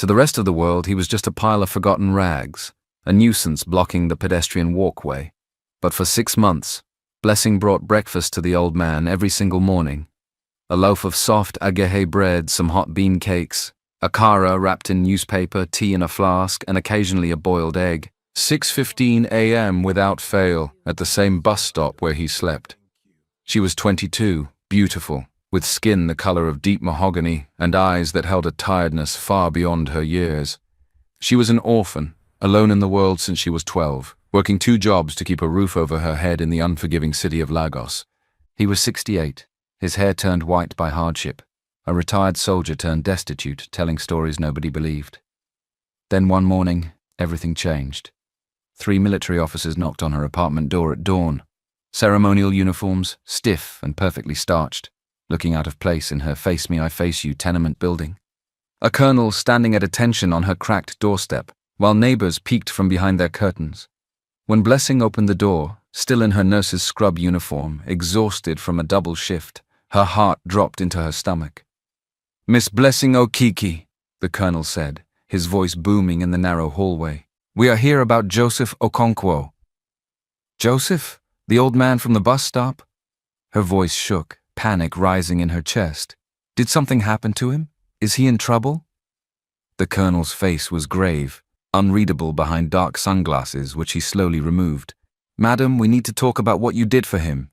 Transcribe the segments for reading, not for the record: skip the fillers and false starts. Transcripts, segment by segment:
To the rest of the world, he was just a pile of forgotten rags, a nuisance blocking the pedestrian walkway. But for 6 months, Blessing brought breakfast to the old man every single morning. A loaf of soft agehe bread, some hot bean cakes, a kara wrapped in newspaper, tea in a flask, and occasionally a boiled egg. 6:15 a.m. without fail, at the same bus stop where he slept. She was 22, beautiful, with skin the color of deep mahogany and eyes that held a tiredness far beyond her years. She was an orphan, alone in the world since she was 12, working 2 jobs to keep a roof over her head in the unforgiving city of Lagos. He was 68, his hair turned white by hardship, a retired soldier turned destitute, telling stories nobody believed. Then one morning, everything changed. 3 military officers knocked on her apartment door at dawn, ceremonial uniforms, stiff and perfectly starched, looking out of place in her face me I face you tenement building. A colonel standing at attention on her cracked doorstep, while neighbors peeked from behind their curtains. When Blessing opened the door, still in her nurse's scrub uniform, exhausted from a double shift, her heart dropped into her stomach. "Miss Blessing Okiki," the colonel said, his voice booming in the narrow hallway. "We are here about Joseph Okonkwo." "Joseph? The old man from the bus stop?" Her voice shook, panic rising in her chest. "Did something happen to him? Is he in trouble?" The colonel's face was grave, unreadable behind dark sunglasses which he slowly removed. "Madam, we need to talk about what you did for him."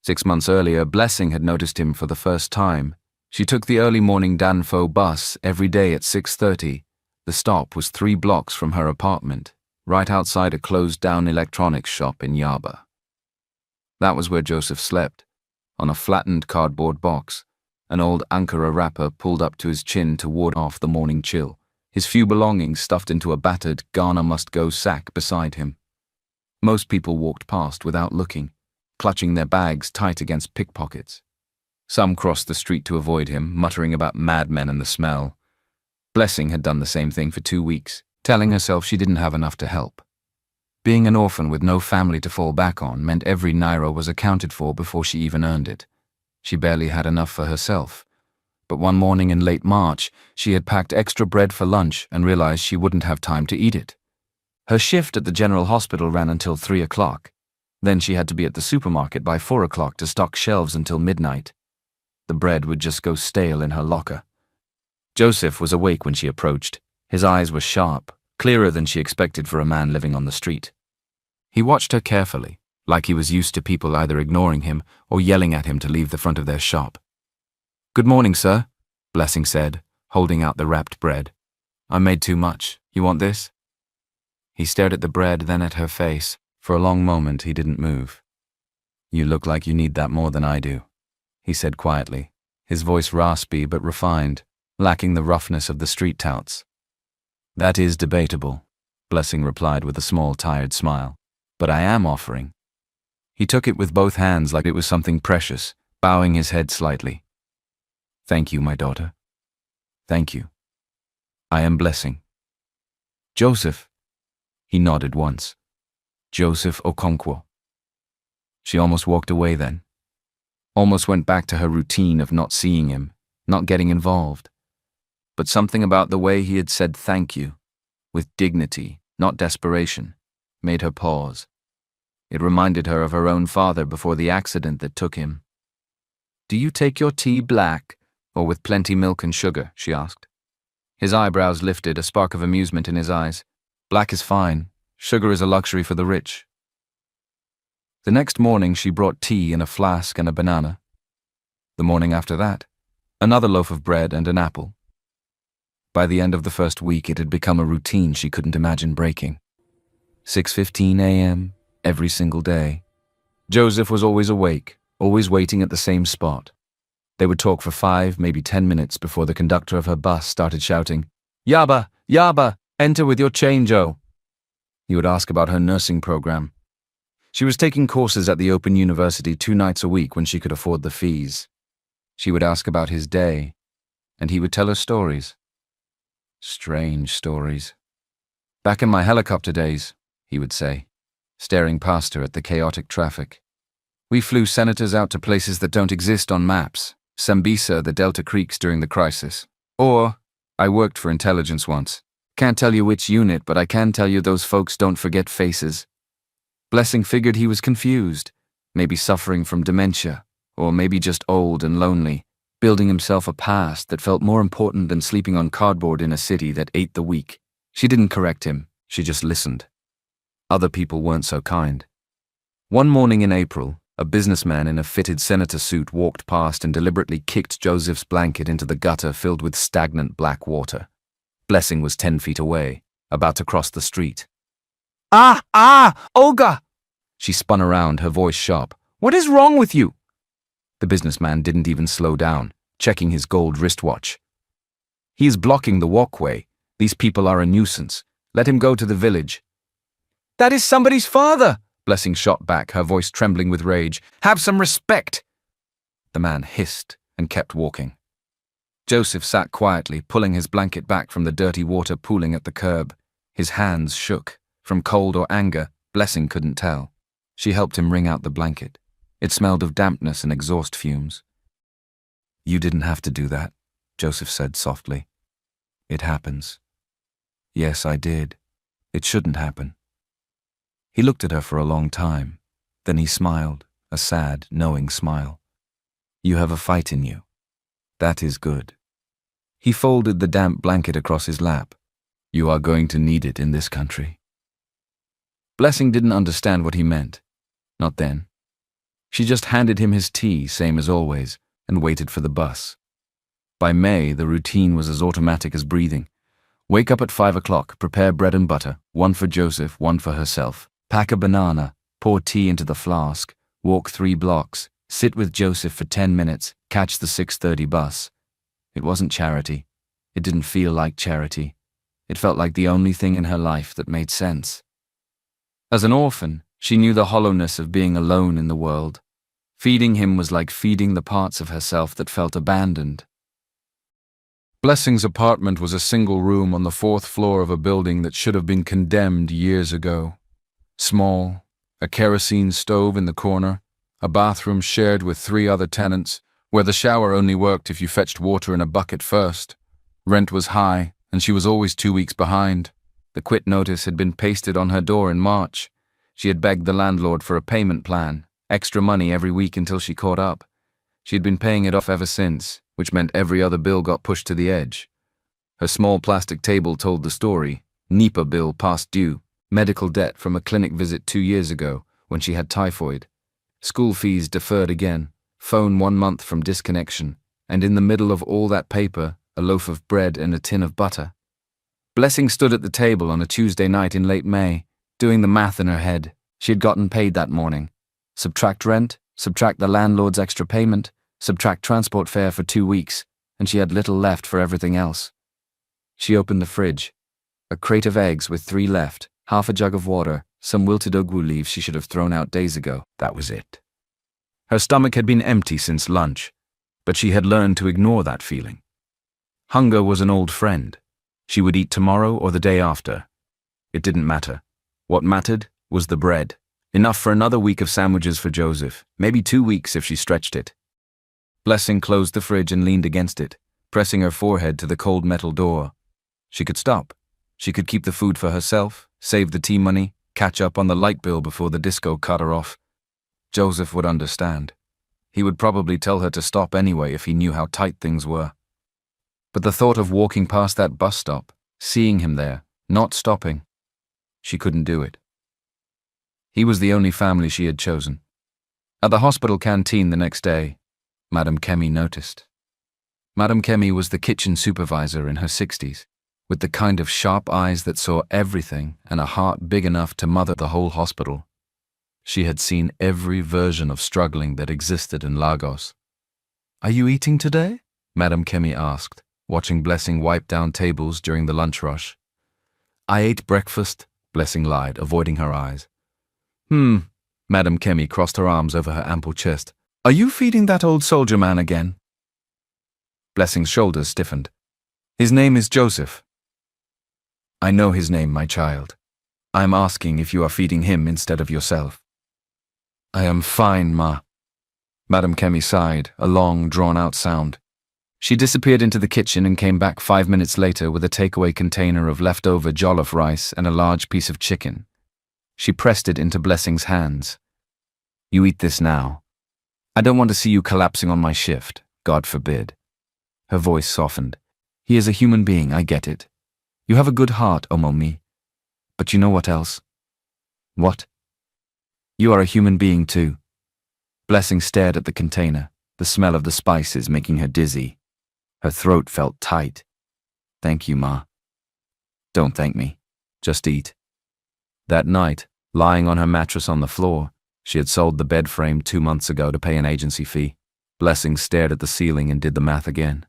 6 months earlier, Blessing had noticed him for the first time. She took the early morning Danfo bus every day at 6:30. The stop was 3 blocks from her apartment, right outside a closed-down electronics shop in Yaba. That was where Joseph slept, on a flattened cardboard box, an old Ankara wrapper pulled up to his chin to ward off the morning chill, his few belongings stuffed into a battered Ghana must-go sack beside him. Most people walked past without looking, clutching their bags tight against pickpockets. Some crossed the street to avoid him, muttering about madmen and the smell. Blessing had done the same thing for 2 weeks, telling herself she didn't have enough to help. Being an orphan with no family to fall back on meant every naira was accounted for before she even earned it. She barely had enough for herself. But one morning in late March, she had packed extra bread for lunch and realized she wouldn't have time to eat it. Her shift at the general hospital ran until 3 o'clock. Then she had to be at the supermarket by 4 o'clock to stock shelves until midnight. The bread would just go stale in her locker. Joseph was awake when she approached. His eyes were sharp, clearer than she expected for a man living on the street. He watched her carefully, like he was used to people either ignoring him or yelling at him to leave the front of their shop. "Good morning, sir," Blessing said, holding out the wrapped bread. "I made too much. You want this?" He stared at the bread, then at her face. For a long moment, he didn't move. "You look like you need that more than I do," he said quietly, his voice raspy but refined, lacking the roughness of the street touts. "That is debatable," Blessing replied with a small, tired smile. "But I am offering." He took it with both hands like it was something precious, bowing his head slightly. "Thank you, my daughter. Thank you. I am Blessing." "Joseph." He nodded once. "Joseph Okonkwo." She almost walked away then. Almost went back to her routine of not seeing him, not getting involved. But something about the way he had said thank you, with dignity, not desperation, made her pause. It reminded her of her own father before the accident that took him. "Do you take your tea black, or with plenty milk and sugar?" she asked. His eyebrows lifted, a spark of amusement in his eyes. "Black is fine. Sugar is a luxury for the rich." The next morning she brought tea in a flask and a banana. The morning after that, another loaf of bread and an apple. By the end of the first week, it had become a routine she couldn't imagine breaking. 6:15 a.m. every single day. Joseph was always awake, always waiting at the same spot. They would talk for 5, maybe 10 minutes before the conductor of her bus started shouting, "Yaba, Yaba, enter with your change-o." He would ask about her nursing program. She was taking courses at the Open University 2 nights a week when she could afford the fees. She would ask about his day, and he would tell her stories. Strange stories. "Back in my helicopter days," he would say, staring past her at the chaotic traffic. "We flew senators out to places that don't exist on maps. Sambisa, the Delta Creeks during the crisis. Or I worked for intelligence once. Can't tell you which unit, but I can tell you those folks don't forget faces. Blessing figured he was confused, maybe suffering from dementia, or maybe just old and lonely, building himself a past that felt more important than sleeping on cardboard in a city that ate the weak. She didn't correct him, she just listened. Other people weren't so kind. One morning in April, a businessman in a fitted senator suit walked past and deliberately kicked Joseph's blanket into the gutter filled with stagnant black water. Blessing was 10 feet away, about to cross the street. Olga! She spun around, her voice sharp. What is wrong with you? The businessman didn't even slow down, checking his gold wristwatch. He is blocking the walkway. These people are a nuisance. Let him go to the village. That is somebody's father! Blessing shot back, her voice trembling with rage. Have some respect! The man hissed and kept walking. Joseph sat quietly, pulling his blanket back from the dirty water pooling at the curb. His hands shook. From cold or anger, Blessing couldn't tell. She helped him wring out the blanket. It smelled of dampness and exhaust fumes. You didn't have to do that, Joseph said softly. It happens. Yes, I did. It shouldn't happen. He looked at her for a long time. Then he smiled, a sad, knowing smile. You have a fight in you. That is good. He folded the damp blanket across his lap. You are going to need it in this country. Blessing didn't understand what he meant. Not then. She just handed him his tea, same as always, and waited for the bus. By May, the routine was as automatic as breathing. Wake up at 5 o'clock, prepare bread and butter, one for Joseph, one for herself. Pack a banana, pour tea into the flask, walk 3 blocks, sit with Joseph for 10 minutes, catch the 6:30 bus. It wasn't charity. It didn't feel like charity. It felt like the only thing in her life that made sense. As an orphan, she knew the hollowness of being alone in the world. Feeding him was like feeding the parts of herself that felt abandoned. Blessing's apartment was a single room on the 4th floor of a building that should have been condemned years ago. Small, a kerosene stove in the corner, a bathroom shared with 3 other tenants, where the shower only worked if you fetched water in a bucket first. Rent was high, and she was always 2 weeks behind. The quit notice had been pasted on her door in March. She had begged the landlord for a payment plan, extra money every week until she caught up. She had been paying it off ever since, which meant every other bill got pushed to the edge. Her small plastic table told the story. NEPA bill past due. Medical debt from a clinic visit 2 years ago when she had typhoid. School fees deferred again. Phone 1 month from disconnection. And in the middle of all that paper, a loaf of bread and a tin of butter. Blessing stood at the table on a Tuesday night in late May, doing the math in her head. She had gotten paid that morning. Subtract rent, subtract the landlord's extra payment, subtract transport fare for 2 weeks, and she had little left for everything else. She opened the fridge. A crate of eggs with 3 left, half a jug of water, some wilted ugu leaves she should have thrown out days ago. That was it. Her stomach had been empty since lunch, but she had learned to ignore that feeling. Hunger was an old friend. She would eat tomorrow or the day after. It didn't matter. What mattered was the bread. Enough for another week of sandwiches for Joseph, maybe 2 weeks if she stretched it. Blessing closed the fridge and leaned against it, pressing her forehead to the cold metal door. She could stop. She could keep the food for herself, save the tea money, catch up on the light bill before the disco cut her off. Joseph would understand. He would probably tell her to stop anyway if he knew how tight things were. But the thought of walking past that bus stop, seeing him there, not stopping, she couldn't do it. He was the only family she had chosen. At the hospital canteen the next day, Madame Kemi noticed. Madame Kemi was the kitchen supervisor in her 60s, with the kind of sharp eyes that saw everything and a heart big enough to mother the whole hospital. She had seen every version of struggling that existed in Lagos. "Are you eating today?" Madame Kemi asked, watching Blessing wipe down tables during the lunch rush. "I ate breakfast," Blessing lied, avoiding her eyes. Madame Kemi crossed her arms over her ample chest. "Are you feeding that old soldier man again?" Blessing's shoulders stiffened. "His name is Joseph." "I know his name, my child. I'm asking if you are feeding him instead of yourself." "I am fine, Ma." Madame Kemi sighed, a long, drawn-out sound. She disappeared into the kitchen and came back 5 minutes later with a takeaway container of leftover jollof rice and a large piece of chicken. She pressed it into Blessing's hands. "You eat this now. I don't want to see you collapsing on my shift, God forbid." Her voice softened. "He is a human being, I get it. You have a good heart, Omomi. But you know what else?" "What?" "You are a human being too." Blessing stared at the container, the smell of the spices making her dizzy. Her throat felt tight. "Thank you, Ma." "Don't thank me. Just eat." That night, lying on her mattress on the floor, she had sold the bed frame 2 months ago to pay an agency fee. Blessing stared at the ceiling and did the math again.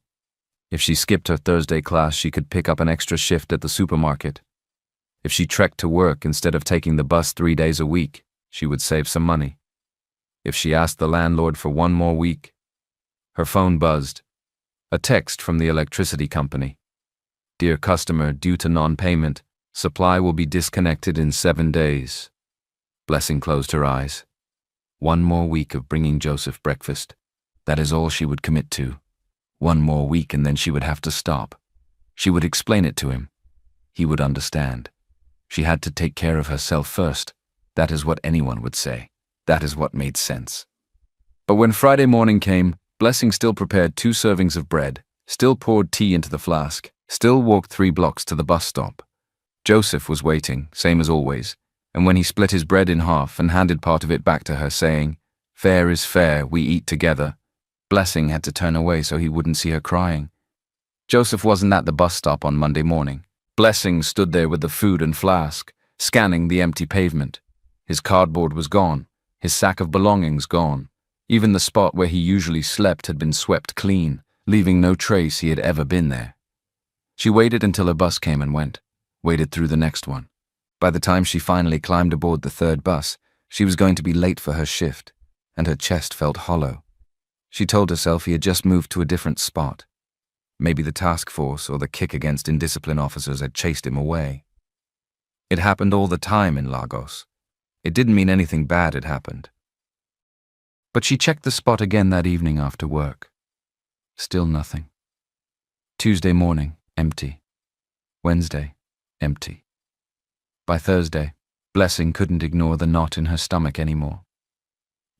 If she skipped her Thursday class, she could pick up an extra shift at the supermarket. If she trekked to work instead of taking the bus 3 days a week, she would save some money. If she asked the landlord for 1 more week. Her phone buzzed. A text from the electricity company. "Dear customer, due to non-payment, supply will be disconnected in 7 days." Blessing closed her eyes. 1 more week of bringing Joseph breakfast. That is all she would commit to. 1 more week and then she would have to stop. She would explain it to him. He would understand. She had to take care of herself first. That is what anyone would say. That is what made sense. But when Friday morning came, Blessing still prepared 2 servings of bread, still poured tea into the flask, still walked 3 blocks to the bus stop. Joseph was waiting, same as always, and when he split his bread in half and handed part of it back to her saying, "Fair is fair, we eat together," Blessing had to turn away so he wouldn't see her crying. Joseph wasn't at the bus stop on Monday morning. Blessing stood there with the food and flask, scanning the empty pavement. His cardboard was gone, his sack of belongings gone. Even the spot where he usually slept had been swept clean, leaving no trace he had ever been there. She waited until her bus came and went, waited through the next one. By the time she finally climbed aboard the 3rd bus, she was going to be late for her shift, and her chest felt hollow. She told herself he had just moved to a different spot. Maybe the task force or the kick against indiscipline officers had chased him away. It happened all the time in Lagos. It didn't mean anything bad had happened. But she checked the spot again that evening after work. Still nothing. Tuesday morning, empty. Wednesday, empty. By Thursday, Blessing couldn't ignore the knot in her stomach anymore.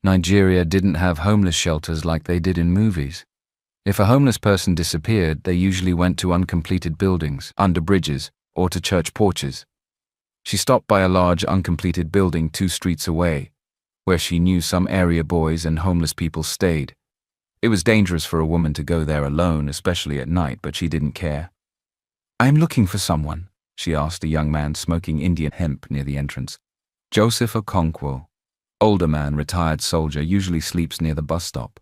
Nigeria didn't have homeless shelters like they did in movies. If a homeless person disappeared, they usually went to uncompleted buildings, under bridges, or to church porches. She stopped by a large uncompleted building 2 streets away, where she knew some area boys and homeless people stayed. It was dangerous for a woman to go there alone, especially at night, but she didn't care. "I am looking for someone," she asked a young man smoking Indian hemp near the entrance. Joseph Okonkwo, older man, retired soldier, usually sleeps near the bus stop.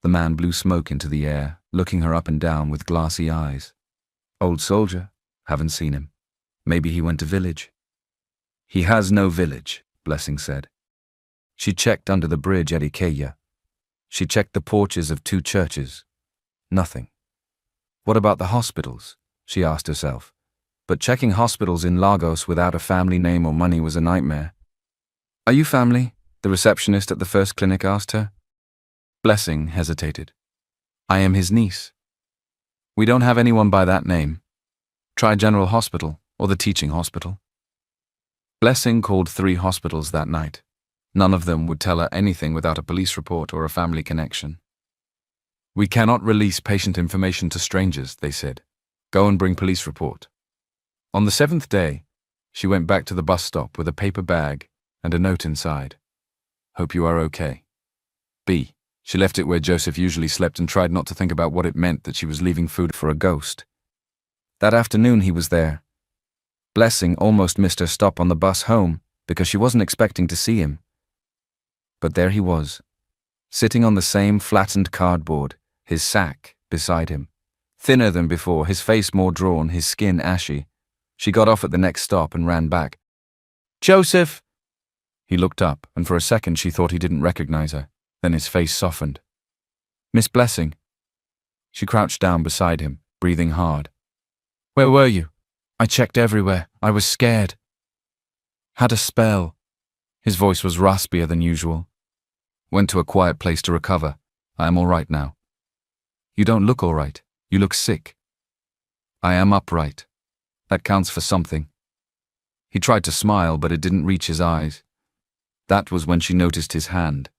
The man blew smoke into the air, looking her up and down with glassy eyes. "Old soldier, haven't seen him. Maybe he went to village." "He has no village," Blessing said. She checked under the bridge at Ikeja. She checked the porches of 2 churches. Nothing. What about the hospitals? She asked herself. But checking hospitals in Lagos without a family name or money was a nightmare. "Are you family?" the receptionist at the first clinic asked her. Blessing hesitated. "I am his niece." "We don't have anyone by that name. Try General Hospital or the teaching hospital." Blessing called 3 hospitals that night. None of them would tell her anything without a police report or a family connection. "We cannot release patient information to strangers," they said. "Go and bring police report." On the 7th day, she went back to the bus stop with a paper bag and a note inside. "Hope you are okay. B." She left it where Joseph usually slept and tried not to think about what it meant that she was leaving food for a ghost. That afternoon he was there. Blessing almost missed her stop on the bus home because she wasn't expecting to see him. But there he was, sitting on the same flattened cardboard, his sack beside him. Thinner than before, his face more drawn, his skin ashy. She got off at the next stop and ran back. "Joseph!" He looked up, and for a second she thought he didn't recognize her. Then his face softened. "Miss Blessing." She crouched down beside him, breathing hard. "Where were you? I checked everywhere. I was scared." "Had a spell." His voice was raspier than usual. "Went to a quiet place to recover. I am all right now." You don't look all right. You look sick. I am upright. That counts for something. He tried to smile, but it didn't reach his eyes. That was when she noticed his hand.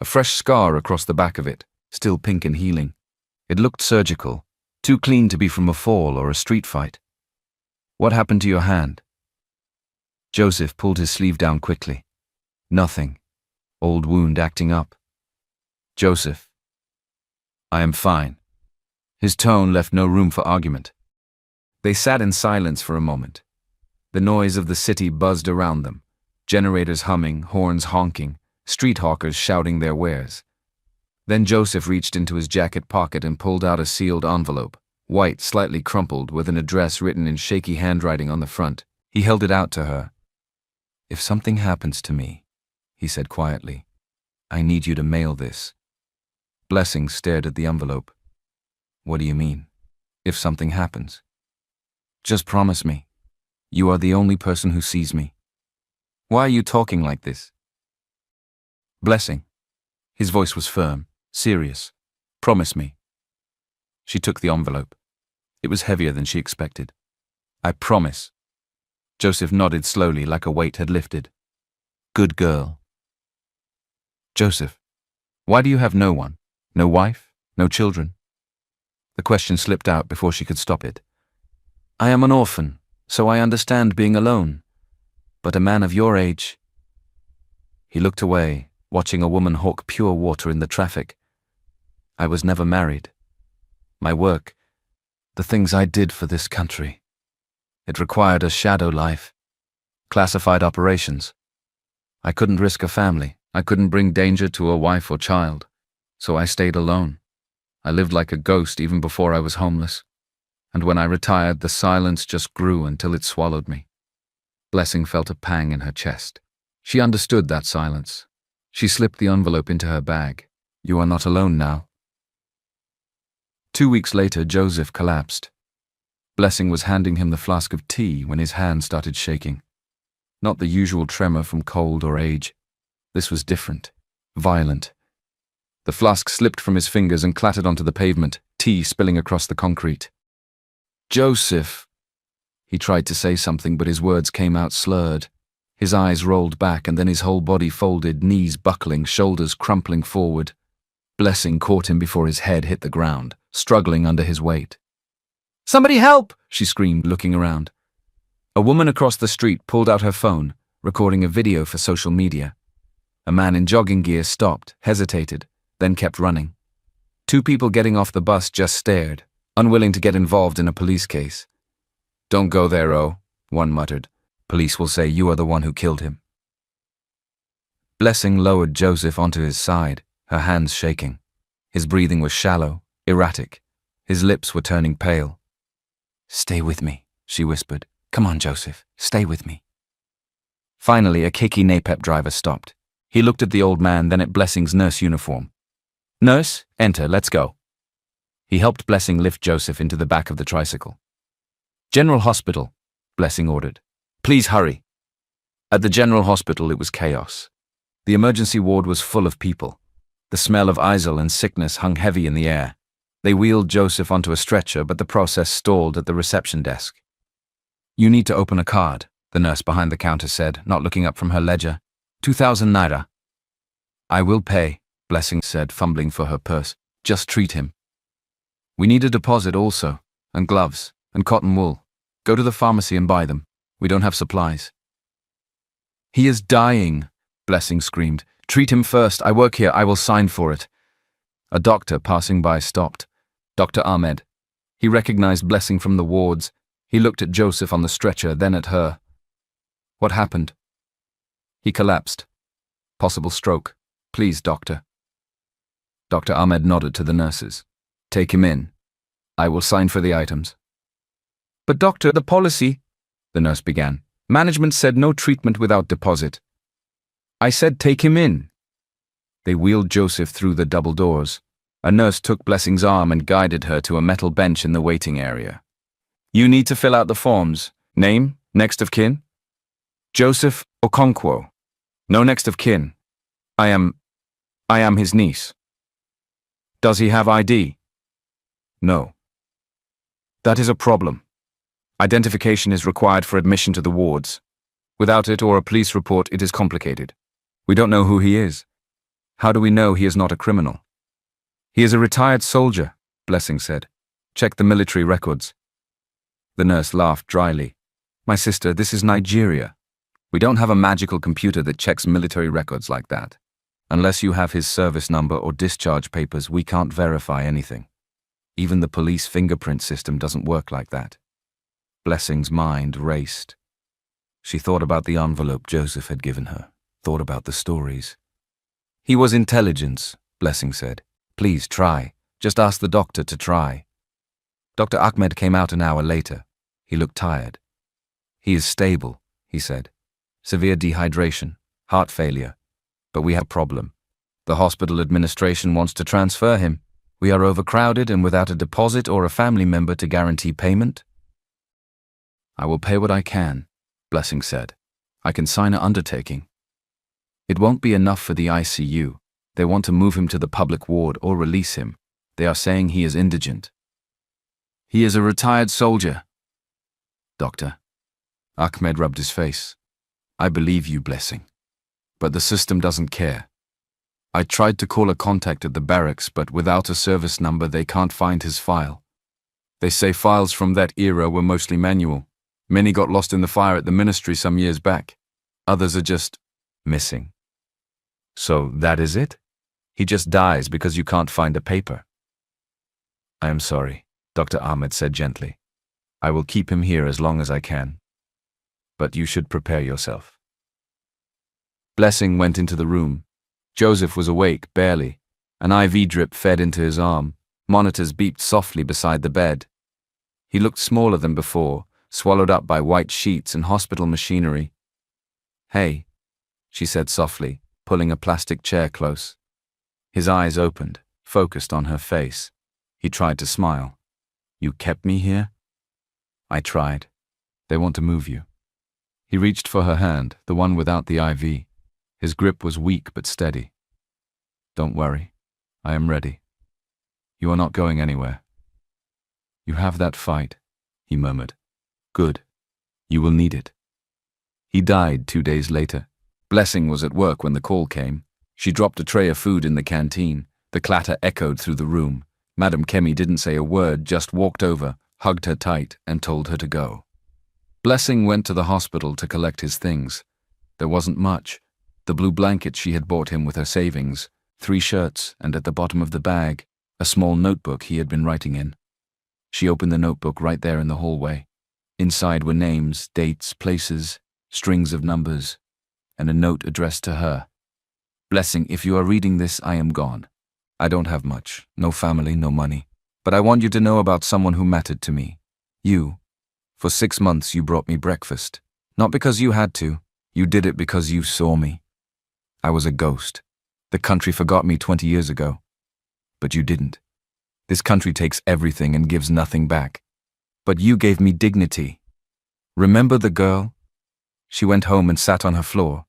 A fresh scar across the back of it, still pink and healing. It looked surgical, too clean to be from a fall or a street fight. What happened to your hand? Joseph pulled his sleeve down quickly. Nothing. Old wound acting up. Joseph. I am fine. His tone left no room for argument. They sat in silence for a moment. The noise of the city buzzed around them. Generators humming, horns honking, street hawkers shouting their wares. Then Joseph reached into his jacket pocket and pulled out a sealed envelope, white, slightly crumpled, with an address written in shaky handwriting on the front. He held it out to her. If something happens to me, he said quietly, I need you to mail this. Blessing stared at the envelope. What do you mean? If something happens? Just promise me. You are the only person who sees me. Why are you talking like this? Blessing. His voice was firm, serious. Promise me. She took the envelope. It was heavier than she expected. I promise. Joseph nodded slowly, like a weight had lifted. Good girl. Joseph, why do you have no one? No wife? No children? The question slipped out before she could stop it. I am an orphan, so I understand being alone. But a man of your age... He looked away, watching a woman hawk pure water in the traffic. I was never married. My work, the things I did for this country. It required a shadow life. Classified operations. I couldn't risk a family. I couldn't bring danger to a wife or child. So I stayed alone. I lived like a ghost even before I was homeless. And when I retired, the silence just grew until it swallowed me. Blessing felt a pang in her chest. She understood that silence. She slipped the envelope into her bag. You are not alone now. 2 weeks later, Joseph collapsed. Blessing was handing him the flask of tea when his hand started shaking. Not the usual tremor from cold or age. This was different, violent. The flask slipped from his fingers and clattered onto the pavement, tea spilling across the concrete. Joseph! He tried to say something, but his words came out slurred. His eyes rolled back and then his whole body folded, knees buckling, shoulders crumpling forward. Blessing caught him before his head hit the ground, struggling under his weight. Somebody help! She screamed, looking around. A woman across the street pulled out her phone, recording a video for social media. A man in jogging gear stopped, hesitated, then kept running. 2 people getting off the bus just stared, unwilling to get involved in a police case. Don't go there, oh, one muttered. Police will say you are the one who killed him. Blessing lowered Joseph onto his side, her hands shaking. His breathing was shallow, erratic. His lips were turning pale. Stay with me, she whispered. Come on, Joseph, stay with me. Finally, a khaki NAPEP driver stopped. He looked at the old man, then at Blessing's nurse uniform. Nurse, enter, let's go. He helped Blessing lift Joseph into the back of the tricycle. General Hospital, Blessing ordered. Please hurry. At the General Hospital, it was chaos. The emergency ward was full of people. The smell of ISIL and sickness hung heavy in the air. They wheeled Joseph onto a stretcher, but the process stalled at the reception desk. You need to open a card, the nurse behind the counter said, not looking up from her ledger. 2,000 naira. I will pay, Blessing said, fumbling for her purse. Just treat him. We need a deposit also, and gloves, and cotton wool. Go to the pharmacy and buy them. We don't have supplies. He is dying, Blessing screamed. Treat him first. I work here. I will sign for it. A doctor passing by stopped. Dr. Ahmed. He recognized Blessing from the wards. He looked at Joseph on the stretcher, then at her. What happened? He collapsed. Possible stroke. Please, doctor. Dr. Ahmed nodded to the nurses. Take him in. I will sign for the items. But doctor, the policy, the nurse began. Management said no treatment without deposit. I said take him in. They wheeled Joseph through the double doors. A nurse took Blessing's arm and guided her to a metal bench in the waiting area. You need to fill out the forms. Name, next of kin? Joseph Okonkwo. No next of kin. I am his niece. Does he have ID? No. That is a problem. Identification is required for admission to the wards. Without it or a police report, it is complicated. We don't know who he is. How do we know he is not a criminal? He is a retired soldier, Blessing said. Check the military records. The nurse laughed dryly. My sister, this is Nigeria. We don't have a magical computer that checks military records like that. Unless you have his service number or discharge papers, we can't verify anything. Even the police fingerprint system doesn't work like that. Blessing's mind raced. She thought about the envelope Joseph had given her, thought about the stories. He was intelligence, Blessing said. Please try. Just ask the doctor to try. Dr. Ahmed came out an hour later. He looked tired. He is stable, he said. Severe dehydration, heart failure. But we have a problem. The hospital administration wants to transfer him. We are overcrowded and without a deposit or a family member to guarantee payment. I will pay what I can, Blessing said. I can sign an undertaking. It won't be enough for the ICU. They want to move him to the public ward or release him. They are saying he is indigent. He is a retired soldier. Doctor. Ahmed rubbed his face. I believe you, Blessing. But the system doesn't care. I tried to call a contact at the barracks, but without a service number they can't find his file. They say files from that era were mostly manual. Many got lost in the fire at the ministry some years back. Others are just missing. So that is it? He just dies because you can't find a paper. I am sorry, Dr. Ahmed said gently. I will keep him here as long as I can. But you should prepare yourself. Blessing went into the room. Joseph was awake, barely. An IV drip fed into his arm. Monitors beeped softly beside the bed. He looked smaller than before, swallowed up by white sheets and hospital machinery. Hey, she said softly, pulling a plastic chair close. His eyes opened, focused on her face. He tried to smile. You kept me here? I tried. They want to move you. He reached for her hand, the one without the IV. His grip was weak but steady. Don't worry. I am ready. You are not going anywhere. You have that fight, he murmured. Good. You will need it. He died 2 days later. Blessing was at work when the call came. She dropped a tray of food in the canteen. The clatter echoed through the room. Madam Kemi didn't say a word, just walked over, hugged her tight, and told her to go. Blessing went to the hospital to collect his things. There wasn't much. The blue blanket she had bought him with her savings, 3 shirts, and at the bottom of the bag, a small notebook he had been writing in. She opened the notebook right there in the hallway. Inside were names, dates, places, strings of numbers, and a note addressed to her. Blessing, if you are reading this, I am gone. I don't have much, no family, no money. But I want you to know about someone who mattered to me. You. For 6 months you brought me breakfast. Not because you had to. You did it because you saw me. I was a ghost. The country forgot me 20 years ago. But you didn't. This country takes everything and gives nothing back. But you gave me dignity. Remember the girl? She went home and sat on her floor.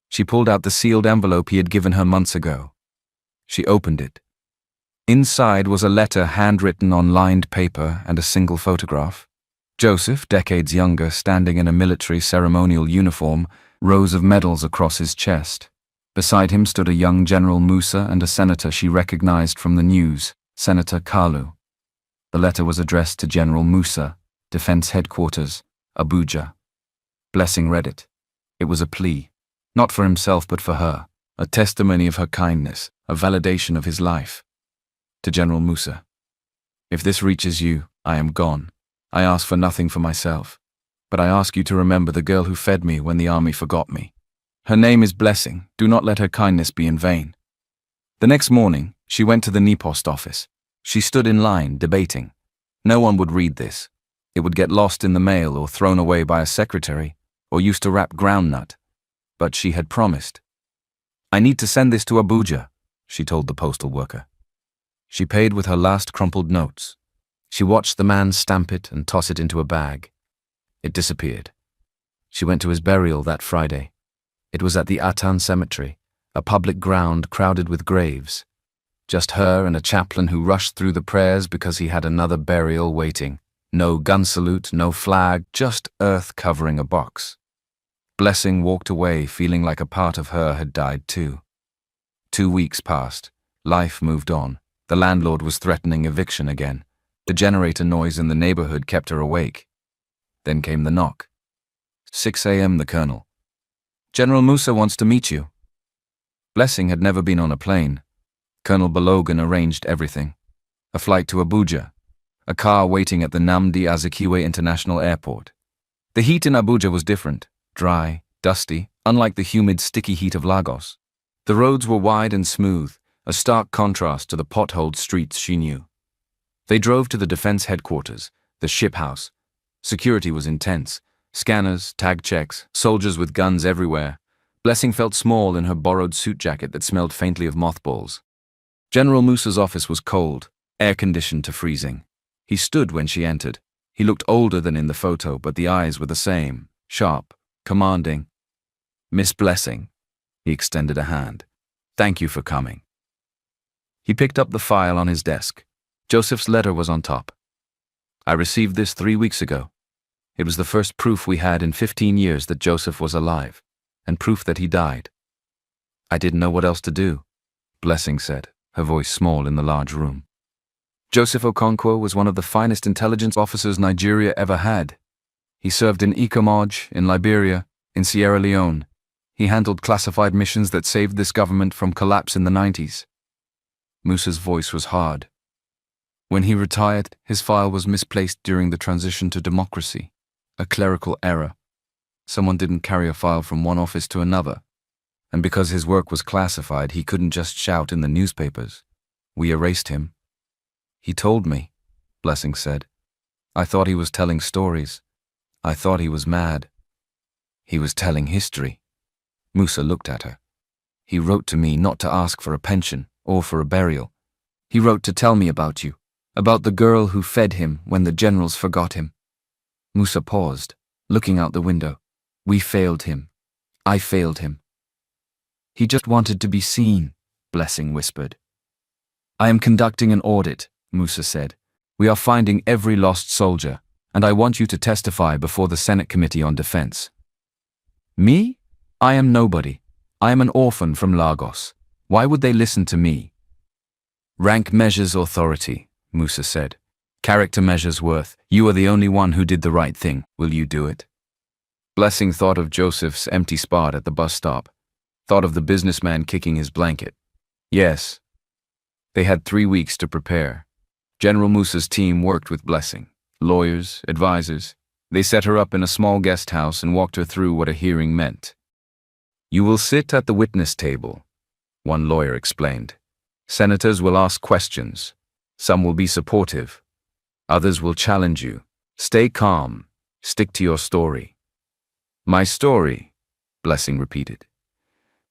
She pulled out the sealed envelope he had given her months ago. She opened it. Inside was a letter handwritten on lined paper and a single photograph. Joseph, decades younger, standing in a military ceremonial uniform, rows of medals across his chest. Beside him stood a young General Musa and a senator she recognized from the news, Senator Kalu. The letter was addressed to General Musa, Defense Headquarters, Abuja. Blessing read it. It was a plea, not for himself but for her, a testimony of her kindness, a validation of his life. To General Musa, if this reaches you, I am gone. I ask for nothing for myself, but I ask you to remember the girl who fed me when the army forgot me. Her name is Blessing. Do not let her kindness be in vain. The next morning, she went to the NIPOST office. She stood in line, debating. No one would read this. It would get lost in the mail or thrown away by a secretary, or used to wrap groundnut. But she had promised. I need to send this to Abuja, she told the postal worker. She paid with her last crumpled notes. She watched the man stamp it and toss it into a bag. It disappeared. She went to his burial that Friday. It was at the Atan Cemetery, a public ground crowded with graves. Just her and a chaplain who rushed through the prayers because he had another burial waiting. No gun salute, no flag, just earth covering a box. Blessing walked away feeling like a part of her had died too. 2 weeks passed. Life moved on. The landlord was threatening eviction again. The generator noise in the neighborhood kept her awake. Then came the knock. 6 a.m. The colonel. "General Musa wants to meet you." Blessing had never been on a plane. Colonel Balogan arranged everything. A flight to Abuja. A car waiting at the Nnamdi Azikiwe International Airport. The heat in Abuja was different. Dry, dusty, unlike the humid, sticky heat of Lagos. The roads were wide and smooth, a stark contrast to the potholed streets she knew. They drove to the defense headquarters, the ship house. Security was intense. Scanners, tag checks, soldiers with guns everywhere. Blessing felt small in her borrowed suit jacket that smelled faintly of mothballs. General Musa's office was cold, air-conditioned to freezing. He stood when she entered. He looked older than in the photo, but the eyes were the same, sharp, commanding. "Miss Blessing," he extended a hand. "Thank you for coming." He picked up the file on his desk. Joseph's letter was on top. "I received this 3 weeks ago. It was the first proof we had in 15 years that Joseph was alive, and proof that he died." "I didn't know what else to do," Blessing said, her voice small in the large room. Joseph Okonkwo was one of the finest intelligence officers Nigeria ever had. He served in Ikomoj, in Liberia, in Sierra Leone. He handled classified missions that saved this government from collapse in the 90s. Musa's voice was hard. When he retired, his file was misplaced during the transition to democracy. A clerical error. Someone didn't carry a file from one office to another. And because his work was classified, he couldn't just shout in the newspapers. We erased him. "He told me," Blessing said. "I thought he was telling stories. I thought he was mad. He was telling history." Musa looked at her. "He wrote to me not to ask for a pension or for a burial. He wrote to tell me about you, about the girl who fed him when the generals forgot him." Musa paused, looking out the window. "We failed him. I failed him." "He just wanted to be seen," Blessing whispered. "I am conducting an audit," Musa said. "We are finding every lost soldier, and I want you to testify before the Senate Committee on Defense." "Me? I am nobody. I am an orphan from Lagos. Why would they listen to me?" "Rank measures authority," Musa said. "Character measures worth. You are the only one who did the right thing. Will you do it?" Blessing thought of Joseph's empty spot at the bus stop, thought of the businessman kicking his blanket. Yes. They had 3 weeks to prepare. General Musa's team worked with Blessing. Lawyers, advisors. They set her up in a small guest house and walked her through what a hearing meant. "You will sit at the witness table," one lawyer explained. "Senators will ask questions. Some will be supportive. Others will challenge you. Stay calm. Stick to your story." "My story," Blessing repeated.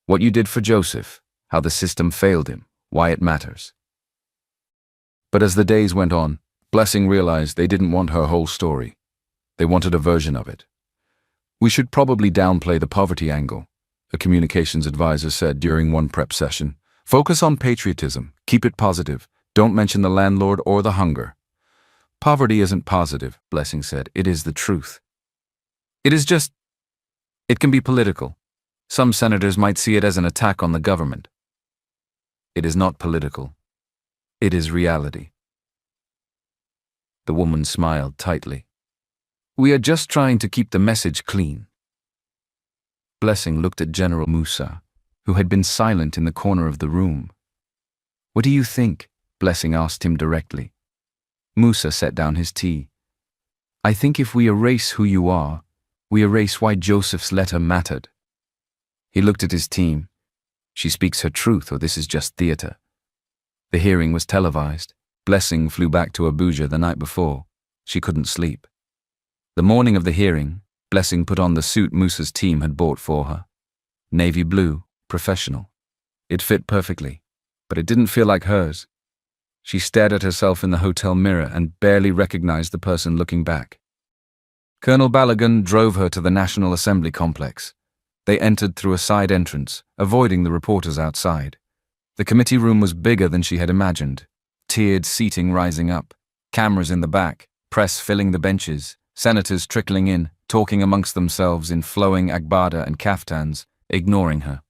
"What you did for Joseph, how the system failed him, why it matters." But as the days went on, Blessing realized they didn't want her whole story. They wanted a version of it. "We should probably downplay the poverty angle," a communications advisor said during one prep session. "Focus on patriotism. Keep it positive. Don't mention the landlord or the hunger." "Poverty isn't positive," Blessing said. "It is the truth. It can be political. Some senators might see it as an attack on the government. It is not political. It is reality." The woman smiled tightly. "We are just trying to keep the message clean." Blessing looked at General Musa, who had been silent in the corner of the room. "What do you think?" Blessing asked him directly. Musa set down his tea. "I think if we erase who you are, we erase why Joseph's letter mattered." He looked at his team. She speaks her truth, or this is just theater. The hearing was televised. Blessing flew back to Abuja the night before. She couldn't sleep. The morning of the hearing, Blessing put on the suit Musa's team had bought for her. Navy blue, professional. It fit perfectly, but it didn't feel like hers. She stared at herself in the hotel mirror and barely recognized the person looking back. Colonel Balogun drove her to the National Assembly complex. They entered through a side entrance, avoiding the reporters outside. The committee room was bigger than she had imagined. Tiered seating rising up, cameras in the back, press filling the benches, senators trickling in, talking amongst themselves in flowing agbada and kaftans, ignoring her.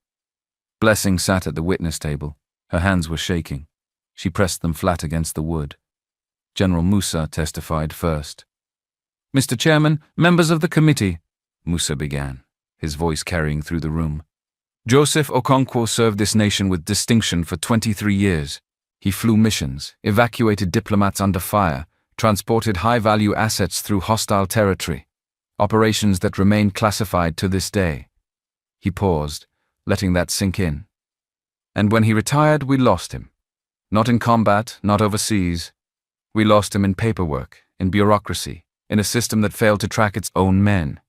Blessing sat at the witness table. Her hands were shaking. She pressed them flat against the wood. General Musa testified first. "Mr. Chairman, members of the committee," Musa began, his voice carrying through the room. "Joseph Okonkwo served this nation with distinction for 23 years. He flew missions, evacuated diplomats under fire, transported high-value assets through hostile territory, operations that remain classified to this day." He paused, letting that sink in. "And when he retired, we lost him. Not in combat, not overseas. We lost him in paperwork, in bureaucracy, in a system that failed to track its own men.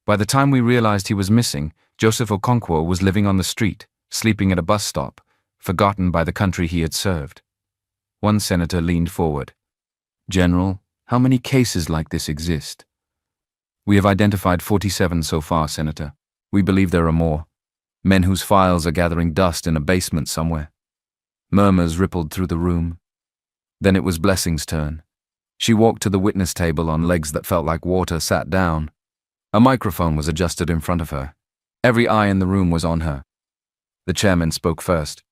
By the time we realized he was missing, Joseph Okonkwo was living on the street, sleeping at a bus stop, forgotten by the country he had served." One senator leaned forward. "General, how many cases like this exist?" "We have identified 47 so far, Senator. We believe there are more. Men whose files are gathering dust in a basement somewhere." Murmurs rippled through the room. Then it was Blessing's turn. She walked to the witness table on legs that felt like water, sat down. A microphone was adjusted in front of her. Every eye in the room was on her. The chairman spoke first.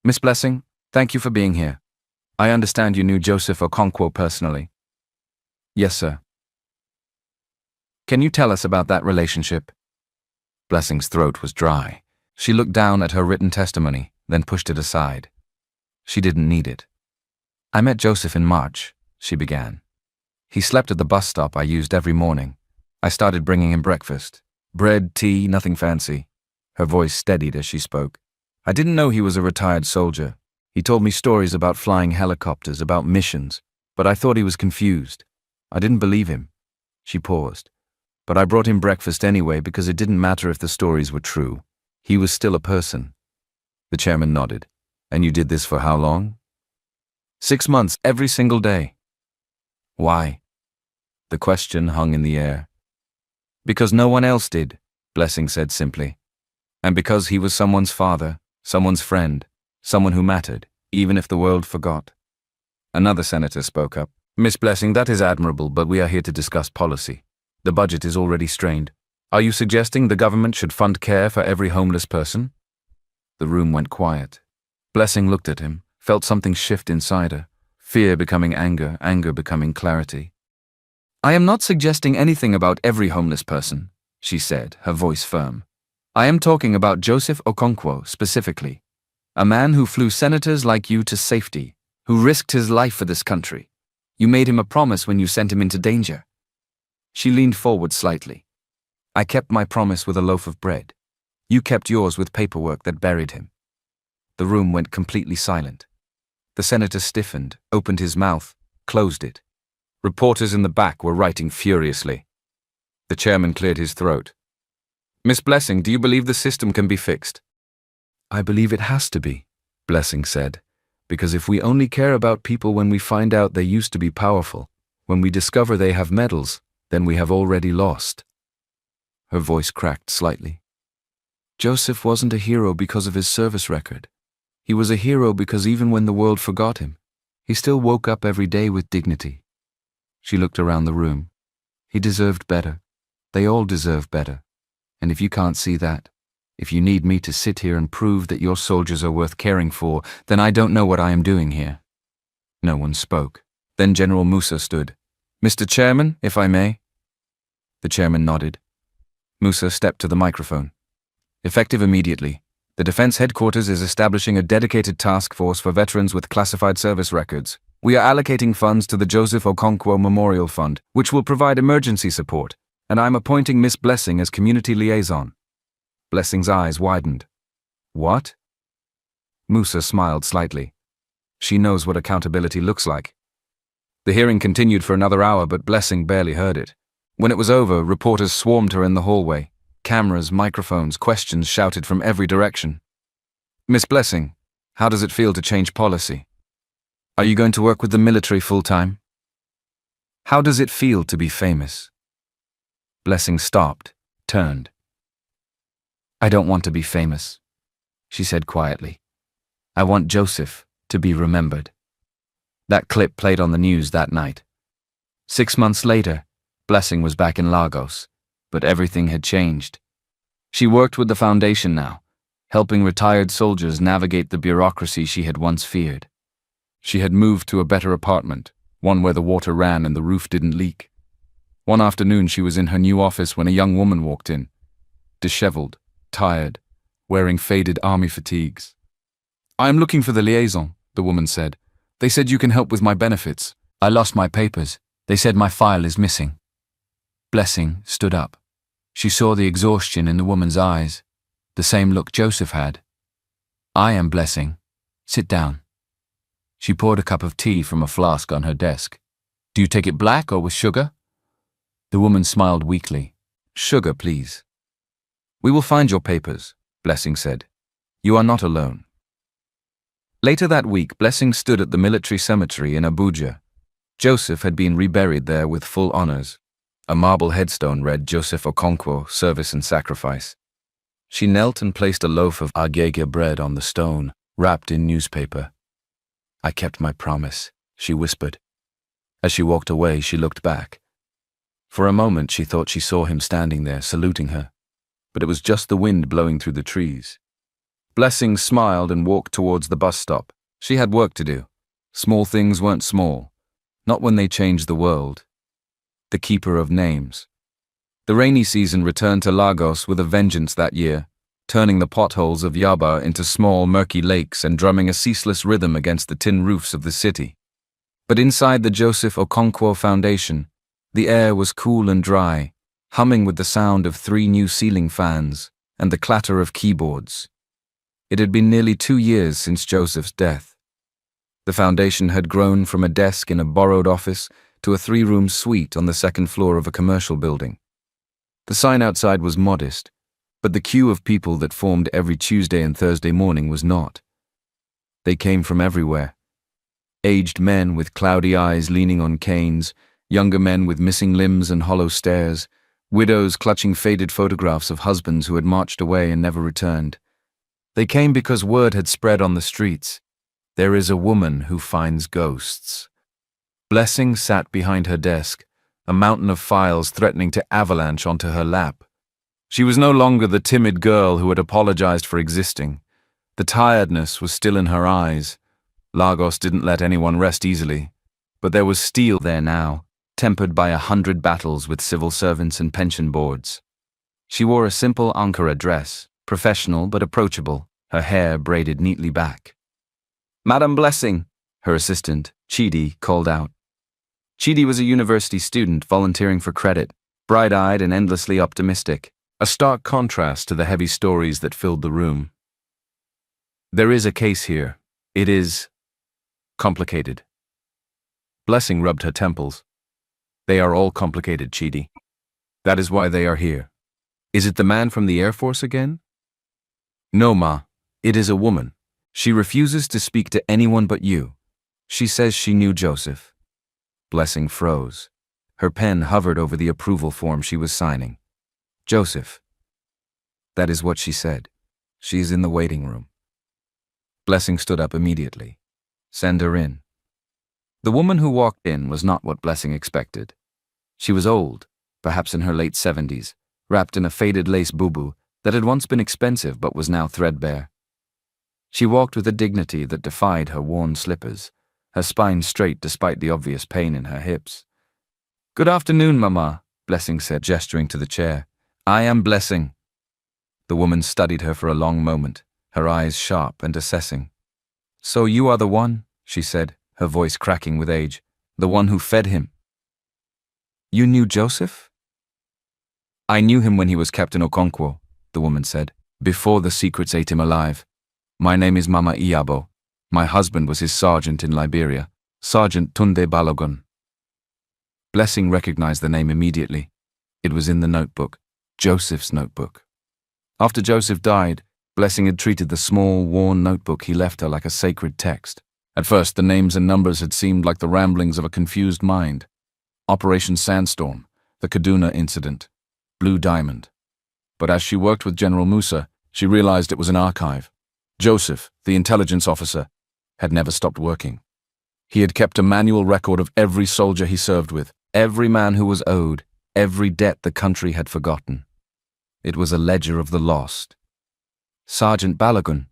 "Miss Blessing, thank you for being here. I understand you knew Joseph Okonkwo personally." "Yes, sir." "Can you tell us about that relationship?" Blessing's throat was dry. She looked down at her written testimony, then pushed it aside. She didn't need it. "I met Joseph in March," she began. "He slept at the bus stop I used every morning. I started bringing him breakfast. Bread, tea, nothing fancy." Her voice steadied as she spoke. "I didn't know he was a retired soldier. He told me stories about flying helicopters, about missions, but I thought he was confused. I didn't believe him." She paused. "But I brought him breakfast anyway because it didn't matter if the stories were true. He was still a person." The chairman nodded. "And you did this for how long?" 6 months, every single day." "Why?" The question hung in the air. "Because no one else did," Blessing said simply. "And because he was someone's father, someone's friend, someone who mattered, even if the world forgot." Another senator spoke up. "Miss Blessing, that is admirable, but we are here to discuss policy. The budget is already strained. Are you suggesting the government should fund care for every homeless person?" The room went quiet. Blessing looked at him, felt something shift inside her, fear becoming anger, anger becoming clarity. "I am not suggesting anything about every homeless person," she said, her voice firm. "I am talking about Joseph Okonkwo specifically, a man who flew senators like you to safety, who risked his life for this country. You made him a promise when you sent him into danger." She leaned forward slightly. "I kept my promise with a loaf of bread. You kept yours with paperwork that buried him." The room went completely silent. The senator stiffened, opened his mouth, closed it. Reporters in the back were writing furiously. The chairman cleared his throat. "Miss Blessing, do you believe the system can be fixed?" "I believe it has to be," Blessing said, "because if we only care about people when we find out they used to be powerful, when we discover they have medals, then we have already lost." Her voice cracked slightly. "Joseph wasn't a hero because of his service record. He was a hero because even when the world forgot him, he still woke up every day with dignity." She looked around the room. "He deserved better. They all deserve better. And if you can't see that, if you need me to sit here and prove that your soldiers are worth caring for, then I don't know what I am doing here." No one spoke. Then General Musa stood. "Mr. Chairman, if I may." The chairman nodded. Musa stepped to the microphone. "Effective immediately, the Defense Headquarters is establishing a dedicated task force for veterans with classified service records. We are allocating funds to the Joseph Okonkwo Memorial Fund, which will provide emergency support, and I'm appointing Miss Blessing as community liaison." Blessing's eyes widened. "What?" Musa smiled slightly. "She knows what accountability looks like." The hearing continued for another hour, but Blessing barely heard it. When it was over, reporters swarmed her in the hallway. Cameras, microphones, questions shouted from every direction. "Miss Blessing, how does it feel to change policy? Are you going to work with the military full-time? How does it feel to be famous?" Blessing stopped, turned. "I don't want to be famous," she said quietly. I want Joseph to be remembered. That clip played on the news that night. 6 months later, Blessing was back in Lagos, but everything had changed. She worked with the foundation now, helping retired soldiers navigate the bureaucracy she had once feared. She had moved to a better apartment, one where the water ran and the roof didn't leak. One afternoon she was in her new office when a young woman walked in, disheveled, tired, wearing faded army fatigues. "I am looking for the liaison," the woman said. "They said you can help with my benefits. I lost my papers. They said my file is missing." Blessing stood up. She saw the exhaustion in the woman's eyes, the same look Joseph had. "I am Blessing. Sit down." She poured a cup of tea from a flask on her desk. "Do you take it black or with sugar?" The woman smiled weakly. "Sugar, please." "We will find your papers," Blessing said. "You are not alone." Later that week, Blessing stood at the military cemetery in Abuja. Joseph had been reburied there with full honors. A marble headstone read Joseph Okonkwo, Service and Sacrifice. She knelt and placed a loaf of agege bread on the stone, wrapped in newspaper. "I kept my promise," she whispered. As she walked away, she looked back. For a moment, she thought she saw him standing there, saluting her. But it was just the wind blowing through the trees. Blessing smiled and walked towards the bus stop. She had work to do. Small things weren't small. Not when they changed the world. The keeper of names. The rainy season returned to Lagos with a vengeance that year, turning the potholes of Yaba into small, murky lakes and drumming a ceaseless rhythm against the tin roofs of the city. But inside the Joseph Okonkwo Foundation, the air was cool and dry, humming with the sound of 3 new ceiling fans and the clatter of keyboards. It had been nearly 2 years since Joseph's death. The foundation had grown from a desk in a borrowed office to a 3-room suite on the 2nd floor of a commercial building. The sign outside was modest, but the queue of people that formed every Tuesday and Thursday morning was not. They came from everywhere. Aged men with cloudy eyes leaning on canes, younger men with missing limbs and hollow stares, widows clutching faded photographs of husbands who had marched away and never returned. They came because word had spread on the streets. There is a woman who finds ghosts. Blessing sat behind her desk, a mountain of files threatening to avalanche onto her lap. She was no longer the timid girl who had apologized for existing. The tiredness was still in her eyes. Lagos didn't let anyone rest easily, but there was steel there now, tempered by 100 battles with civil servants and pension boards. She wore a simple Ankara dress, professional but approachable, her hair braided neatly back. "Madam Blessing," her assistant, Chidi, called out. Chidi was a university student volunteering for credit, bright-eyed and endlessly optimistic, a stark contrast to the heavy stories that filled the room. "There is a case here. It is complicated." Blessing rubbed her temples. "They are all complicated, Chidi. That is why they are here." "Is it the man from the Air Force again?" "No, Ma. It is a woman. She refuses to speak to anyone but you. She says she knew Joseph." Blessing froze. Her pen hovered over the approval form she was signing. "Joseph." That is what she said. "She is in the waiting room." Blessing stood up immediately. "Send her in." The woman who walked in was not what Blessing expected. She was old, perhaps in her late 70s, wrapped in a faded lace bubu that had once been expensive but was now threadbare. She walked with a dignity that defied her worn slippers, her spine straight despite the obvious pain in her hips. "Good afternoon, Mama," Blessing said, gesturing to the chair. "I am Blessing." The woman studied her for a long moment, her eyes sharp and assessing. "So you are the one," she said, her voice cracking with age, "the one who fed him." "You knew Joseph?" "I knew him when he was Captain Okonkwo," the woman said, "before the secrets ate him alive. My name is Mama Iyabo. My husband was his sergeant in Liberia, Sergeant Tunde Balogun." Blessing recognized the name immediately. It was in the notebook, Joseph's notebook. After Joseph died, Blessing had treated the small, worn notebook he left her like a sacred text. At first, the names and numbers had seemed like the ramblings of a confused mind. Operation Sandstorm, the Kaduna incident, Blue Diamond. But as she worked with General Musa, she realized it was an archive. Joseph, the intelligence officer, had never stopped working. He had kept a manual record of every soldier he served with, every man who was owed, every debt the country had forgotten. It was a ledger of the lost. Sergeant Balagun,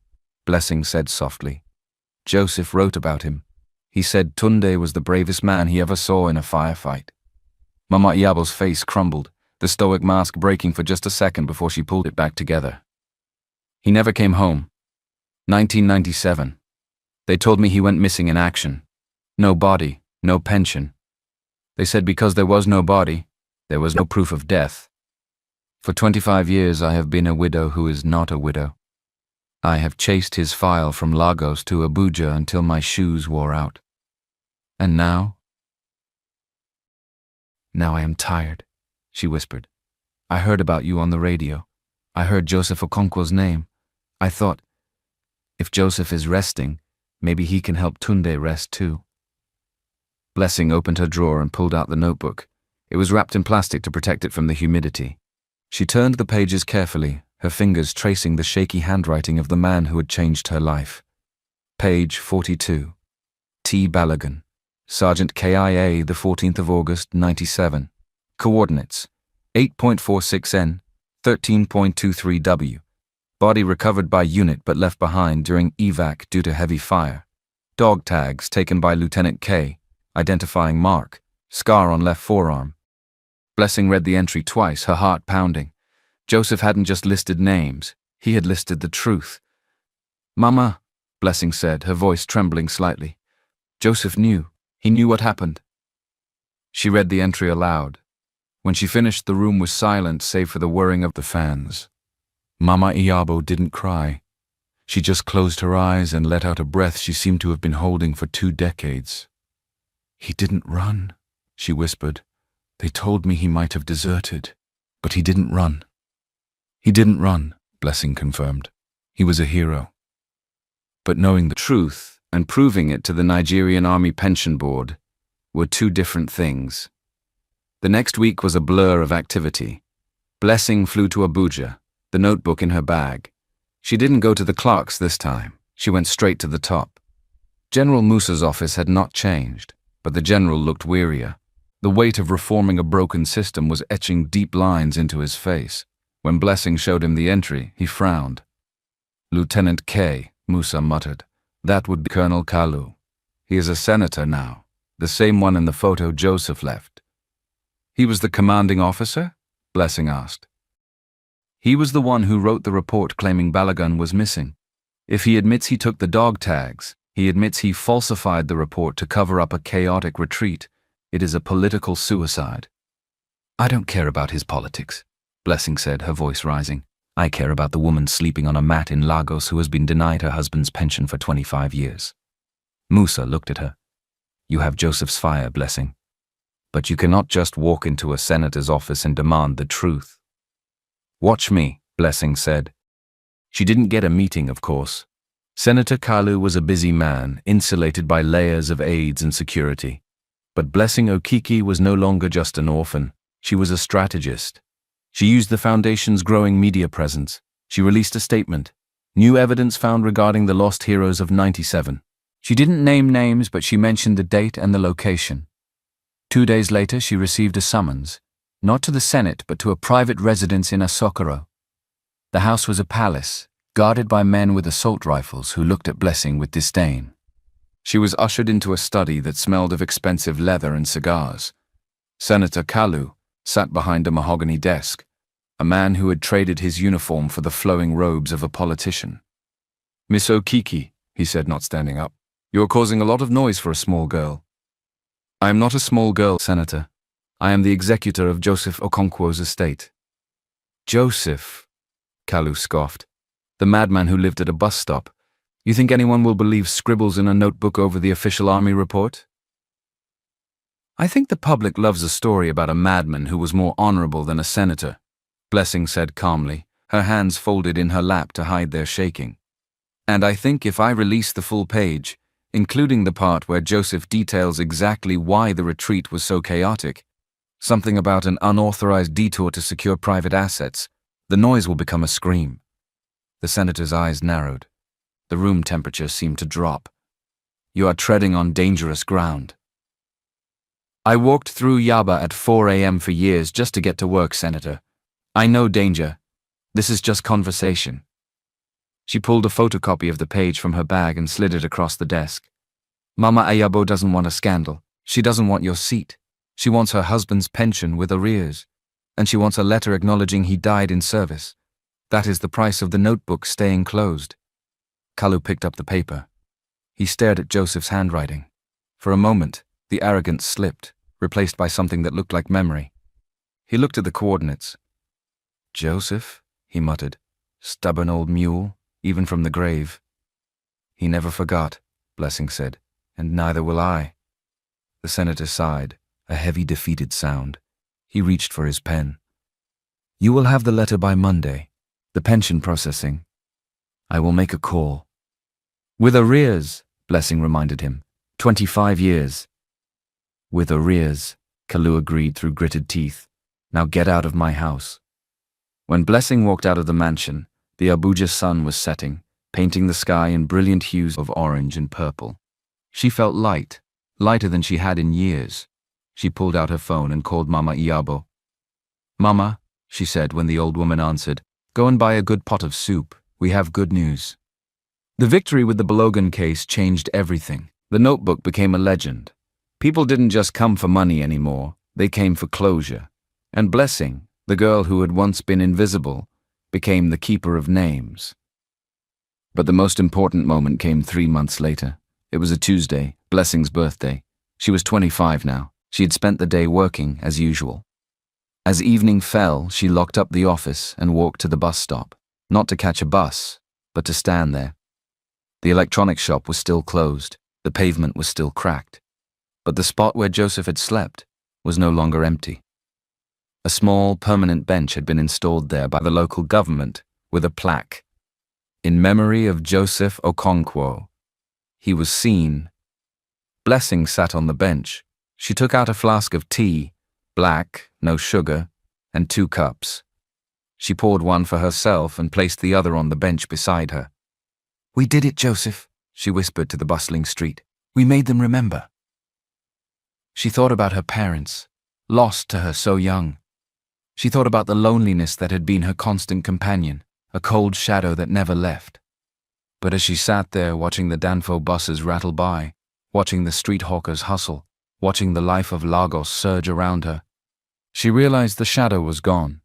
Blessing said softly. Joseph wrote about him. He said Tunde was the bravest man he ever saw in a firefight. Mama Iabo's face crumbled, the stoic mask breaking for just a second before she pulled it back together. He never came home. 1997. They told me he went missing in action. No body, no pension. They said because there was no body, there was no proof of death. For 25 years I have been a widow who is not a widow. I have chased his file from Lagos to Abuja until my shoes wore out. And now? Now I am tired, she whispered. I heard about you on the radio. I heard Joseph Okonkwo's name. I thought, if Joseph is resting, maybe he can help Tunde rest too. Blessing opened her drawer and pulled out the notebook. It was wrapped in plastic to protect it from the humidity. She turned the pages carefully, her fingers tracing the shaky handwriting of the man who had changed her life. Page 42. T. Balagun, Sergeant KIA, the 14th of August, 97. Coordinates: 8.46N, 13.23W. Body recovered by unit but left behind during evac due to heavy fire. Dog tags taken by Lieutenant K, identifying mark, scar on left forearm. Blessing read the entry twice, her heart pounding. Joseph hadn't just listed names, he had listed the truth. Mama, Blessing said, her voice trembling slightly. Joseph knew. He knew what happened. She read the entry aloud. When she finished, the room was silent save for the whirring of the fans. Mama Iyabo didn't cry. She just closed her eyes and let out a breath she seemed to have been holding for 2 decades. He didn't run, she whispered. They told me he might have deserted, but he didn't run. He didn't run, Blessing confirmed. He was a hero. But knowing the truth and proving it to the Nigerian Army Pension Board were 2 different things. The next week was a blur of activity. Blessing flew to Abuja, the notebook in her bag. She didn't go to the clerks this time. She went straight to the top. General Musa's office had not changed, but the general looked wearier. The weight of reforming a broken system was etching deep lines into his face. When Blessing showed him the entry, he frowned. Lieutenant K, Musa muttered. That would be Colonel Kalu. He is a senator now, the same one in the photo Joseph left. He was the commanding officer? Blessing asked. He was the one who wrote the report claiming Balagun was missing. If he admits he took the dog tags, he admits he falsified the report to cover up a chaotic retreat. It is a political suicide. I don't care about his politics, Blessing said, her voice rising. I care about the woman sleeping on a mat in Lagos who has been denied her husband's pension for 25 years. Musa looked at her. You have Joseph's fire, Blessing. But you cannot just walk into a senator's office and demand the truth. Watch me, Blessing said. She didn't get a meeting, of course. Senator Kalu was a busy man, insulated by layers of aides and security. But Blessing Okiki was no longer just an orphan. She was a strategist. She used the Foundation's growing media presence. She released a statement. New evidence found regarding the lost heroes of 97. She didn't name names, but she mentioned the date and the location. 2 days later, she received a summons, not to the Senate, but to a private residence in Asokoro. The house was a palace, guarded by men with assault rifles who looked at Blessing with disdain. She was ushered into a study that smelled of expensive leather and cigars. Senator Kalu sat behind a mahogany desk, a man who had traded his uniform for the flowing robes of a politician. Miss Okiki, he said, not standing up, you are causing a lot of noise for a small girl. I am not a small girl, Senator. I am the executor of Joseph Okonkwo's estate. Joseph, Kalu scoffed. The madman who lived at a bus stop. You think anyone will believe scribbles in a notebook over the official army report? I think the public loves a story about a madman who was more honorable than a senator, Blessing said calmly, her hands folded in her lap to hide their shaking. And I think if I release the full page, including the part where Joseph details exactly why the retreat was so chaotic, something about an unauthorized detour to secure private assets, the noise will become a scream. The senator's eyes narrowed. The room temperature seemed to drop. You are treading on dangerous ground. I walked through Yaba at 4 a.m. for years just to get to work, Senator. I know danger. This is just conversation. She pulled a photocopy of the page from her bag and slid it across the desk. Mama Ayabo doesn't want a scandal. She doesn't want your seat. She wants her husband's pension with arrears. And she wants a letter acknowledging he died in service. That is the price of the notebook staying closed. Kalu picked up the paper. He stared at Joseph's handwriting. For a moment, the arrogance slipped, replaced by something that looked like memory. He looked at the coordinates. Joseph, he muttered, stubborn old mule, even from the grave. He never forgot, Blessing said, and neither will I. The senator sighed, a heavy, defeated sound. He reached for his pen. You will have the letter by Monday. The pension processing. I will make a call. With arrears, Blessing reminded him. 25 years. With arrears, Kalu agreed through gritted teeth. Now get out of my house. When Blessing walked out of the mansion, the Abuja sun was setting, painting the sky in brilliant hues of orange and purple. She felt light, lighter than she had in years. She pulled out her phone and called Mama Iyabo. Mama, she said when the old woman answered, go and buy a good pot of soup. We have good news. The victory with the Balogan case changed everything. The notebook became a legend. People didn't just come for money anymore. They came for closure. And Blessing, the girl who had once been invisible, became the keeper of names. But the most important moment came 3 months later. It was a Tuesday, Blessing's birthday. She was 25 now. She had spent the day working as usual. As evening fell, she locked up the office and walked to the bus stop, not to catch a bus, but to stand there. The electronics shop was still closed. The pavement was still cracked. But the spot where Joseph had slept was no longer empty. A small, permanent bench had been installed there by the local government with a plaque. In memory of Joseph Okonkwo. He was seen. Blessing sat on the bench. She took out a flask of tea, black, no sugar, and 2 cups. She poured one for herself and placed the other on the bench beside her. We did it, Joseph, she whispered to the bustling street. We made them remember. She thought about her parents, lost to her so young. She thought about the loneliness that had been her constant companion, a cold shadow that never left. But as she sat there watching the Danfo buses rattle by, watching the street hawkers hustle, watching the life of Lagos surge around her, she realized the shadow was gone.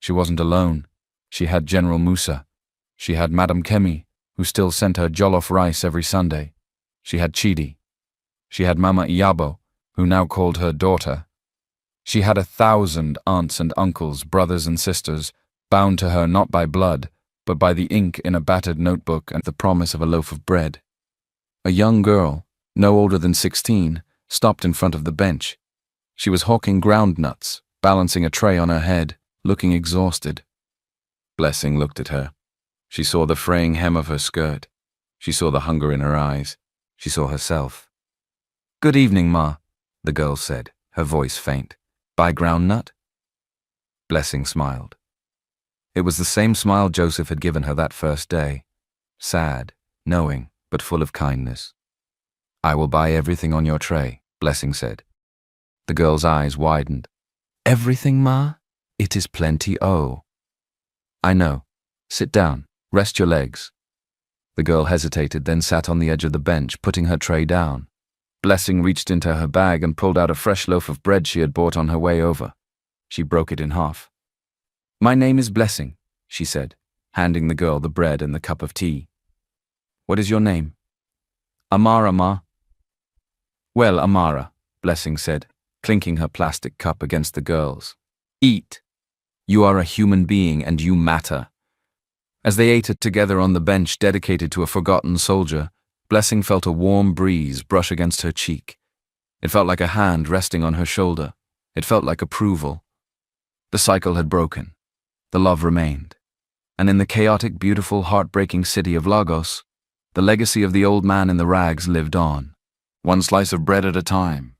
She wasn't alone. She had General Musa. She had Madam Kemi, who still sent her jollof rice every Sunday. She had Chidi. She had Mama Iyabo, who now called her daughter. She had 1,000 aunts and uncles, brothers and sisters, bound to her not by blood, but by the ink in a battered notebook and the promise of a loaf of bread. A young girl, no older than 16, stopped in front of the bench. She was hawking ground nuts, balancing a tray on her head, looking exhausted. Blessing looked at her. She saw the fraying hem of her skirt. She saw the hunger in her eyes. She saw herself. Good evening, Ma, the girl said, her voice faint. Buy ground nut? Blessing smiled. It was the same smile Joseph had given her that first day. Sad, knowing, but full of kindness. I will buy everything on your tray, Blessing said. The girl's eyes widened. Everything, Ma? It is plenty, oh. I know. Sit down. Rest your legs. The girl hesitated, then sat on the edge of the bench, putting her tray down. Blessing reached into her bag and pulled out a fresh loaf of bread she had bought on her way over. She broke it in half. My name is Blessing, she said, handing the girl the bread and the cup of tea. What is your name? Amara, Ma. Well, Amara, Blessing said, clinking her plastic cup against the girl's. Eat. You are a human being and you matter. As they ate it together on the bench dedicated to a forgotten soldier, Blessing felt a warm breeze brush against her cheek. It felt like a hand resting on her shoulder. It felt like approval. The cycle had broken. The love remained. And in the chaotic, beautiful, heartbreaking city of Lagos, the legacy of the old man in the rags lived on, one slice of bread at a time,